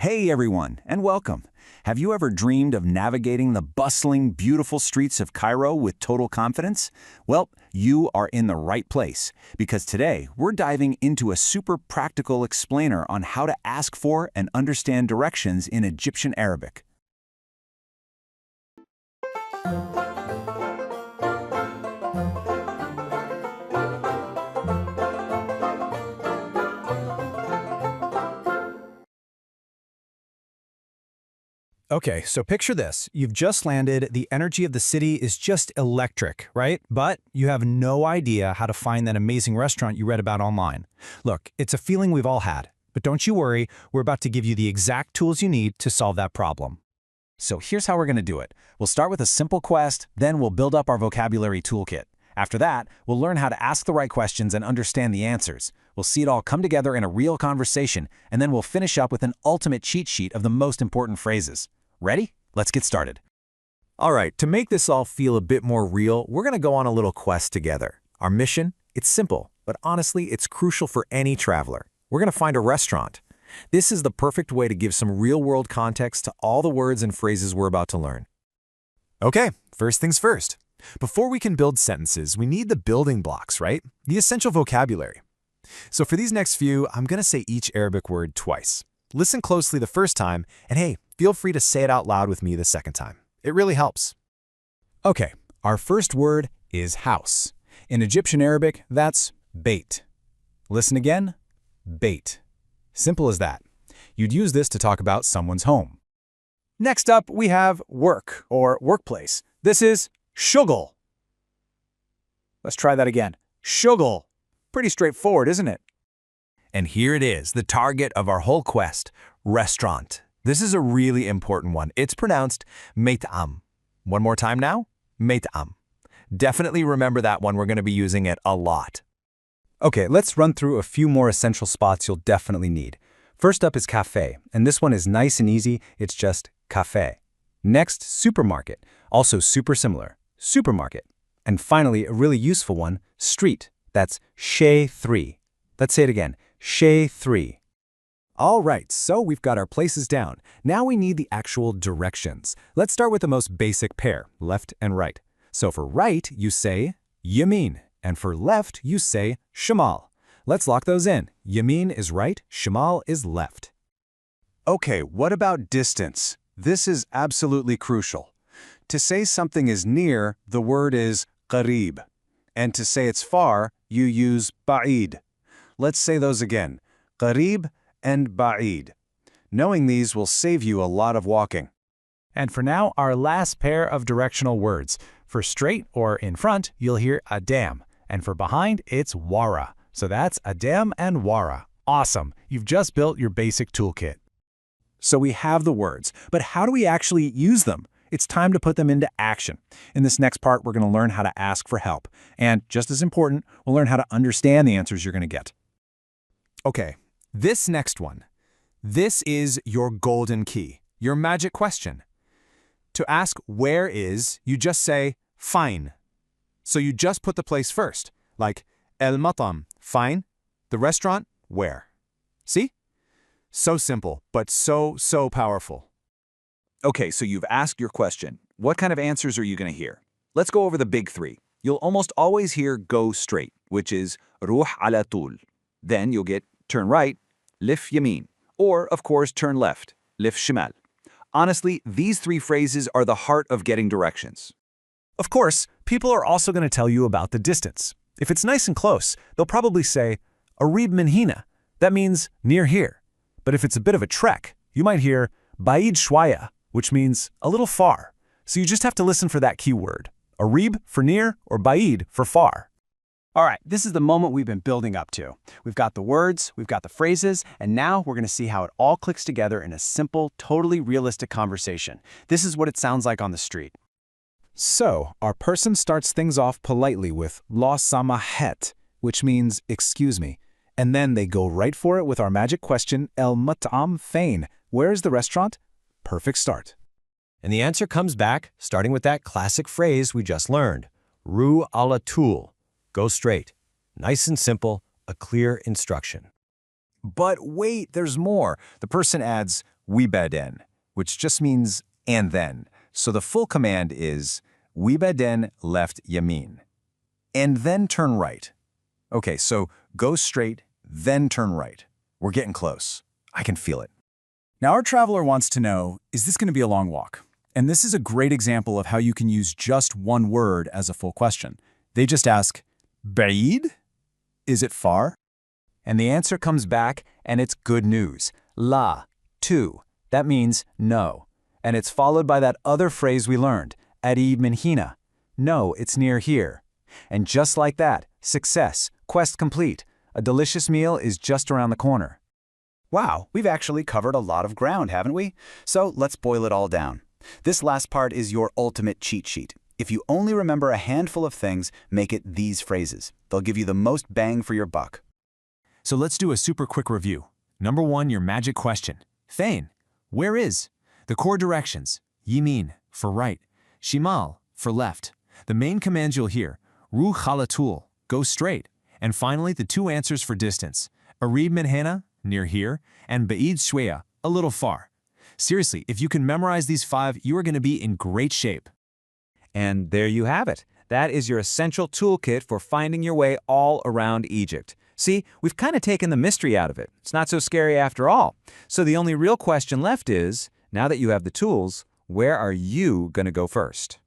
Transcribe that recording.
Hey everyone, and welcome. Have you ever dreamed of navigating the bustling, beautiful streets of Cairo with total confidence? Well, you are in the right place, because today we're diving into a super practical explainer on how to ask for and understand directions in Egyptian Arabic. Okay, so picture this. You've just landed, the energy of the city is just electric, right? But you have no idea how to find that amazing restaurant you read about online. Look, it's a feeling we've all had, but don't you worry, we're about to give you the exact tools you need to solve that problem. So here's how we're going to do it. We'll start with a simple quest, then we'll build up our vocabulary toolkit. After that, we'll learn how to ask the right questions and understand the answers. We'll see it all come together in a real conversation, and then we'll finish up with an ultimate cheat sheet of the most important phrases. Ready? Let's get started. All right, to make this all feel a bit more real, we're going to go on a little quest together. Our mission? It's simple, but honestly, it's crucial for any traveler. We're going to find a restaurant. This is the perfect way to give some real-world context to all the words and phrases we're about to learn. Okay, first things first. Before we can build sentences, we need the building blocks, right? The essential vocabulary. So for these next few, I'm going to say each Arabic word twice. Listen closely the first time, and hey, feel free to say it out loud with me the second time. It really helps. Okay, our first word is house. In Egyptian Arabic, that's bait. Listen again, bait. Simple as that. You'd use this to talk about someone's home. Next up, we have work or workplace. This is shugul. Let's try that again. Shugul. Pretty straightforward, isn't it? And here it is, the target of our whole quest, restaurant. This is a really important one. It's pronounced meyt'am. One more time now, meyt'am. Definitely remember that one. We're going to be using it a lot. Okay, let's run through a few more essential spots you'll definitely need. First up is cafe, and this one is nice and easy. It's just cafe. Next, supermarket, also super similar, supermarket. And finally, a really useful one, street. That's chez 3. Let's say it again, chez 3. All right, so we've got our places down. Now we need the actual directions. Let's start with the most basic pair, left and right. So for right, you say yamin, and for left, you say shimal. Let's lock those in. Yamin is right, shimal is left. Okay, what about distance? This is absolutely crucial. To say something is near, the word is qarib. And to say it's far, you use ba'id. Let's say those again, qarib and ba'id. Knowing these will save you a lot of walking. And for now, our last pair of directional words. For straight or in front, you'll hear adam. And for behind, it's wara. So that's adam and wara. Awesome. You've just built your basic toolkit. So we have the words, but how do we actually use them? It's time to put them into action. In this next part, we're going to learn how to ask for help. And just as important, we'll learn how to understand the answers you're going to get. Okay, this next one. This is your golden key, your magic question. To ask where is, you just say fine. So you just put the place first, like el matam, fine, the restaurant, where? See? So simple, but so powerful. Okay, so you've asked your question. What kind of answers are you going to hear? Let's go over the big three. You'll almost always hear go straight, which is ruh ala tul. Then you'll get turn right, lif yamin. Or, of course, turn left, lif shimal. Honestly, these three phrases are the heart of getting directions. Of course, people are also going to tell you about the distance. If it's nice and close, they'll probably say, arib min hina. That means near here. But if it's a bit of a trek, you might hear ba'id shwaya, which means a little far. So you just have to listen for that key word. Arib for near or ba'id for far. All right, this is the moment we've been building up to. We've got the words, we've got the phrases, and now we're going to see how it all clicks together in a simple, totally realistic conversation. This is what it sounds like on the street. So, our person starts things off politely with la samahet, which means excuse me. And then they go right for it with our magic question, el mat'am fain. Where's the restaurant? Perfect start. And the answer comes back, starting with that classic phrase we just learned, ru ala tul. Go straight. Nice and simple, a clear instruction. But wait, there's more. The person adds, wibeden, which just means and then. So the full command is wibeden left yamin. And then turn right. Okay, so go straight, then turn right. We're getting close. I can feel it. Now our traveler wants to know, is this going to be a long walk? And this is a great example of how you can use just one word as a full question. They just ask, بعيد? Is it far? And the answer comes back, and it's good news. La, to. That means no. And it's followed by that other phrase we learned, قريب من هنا. No, it's near here. And just like that, success, quest complete. A delicious meal is just around the corner. Wow, we've actually covered a lot of ground, haven't we? So let's boil it all down. This last part is your ultimate cheat sheet. If you only remember a handful of things, make it these phrases. They'll give you the most bang for your buck. So let's do a super quick review. Number 1, your magic question. Fein, where is? The core directions. Yimin, for right. Shimal, for left. The main commands you'll hear. Ru khalatul, go straight. And finally, the 2 answers for distance. Arib minhena, near here, and ba'id shweya, a little far. Seriously, if you can memorize these 5, you are going to be in great shape. And there you have it. That is your essential toolkit for finding your way all around Egypt. See, we've kind of taken the mystery out of it. It's not so scary after all. So the only real question left is, now that you have the tools, where are you going to go first?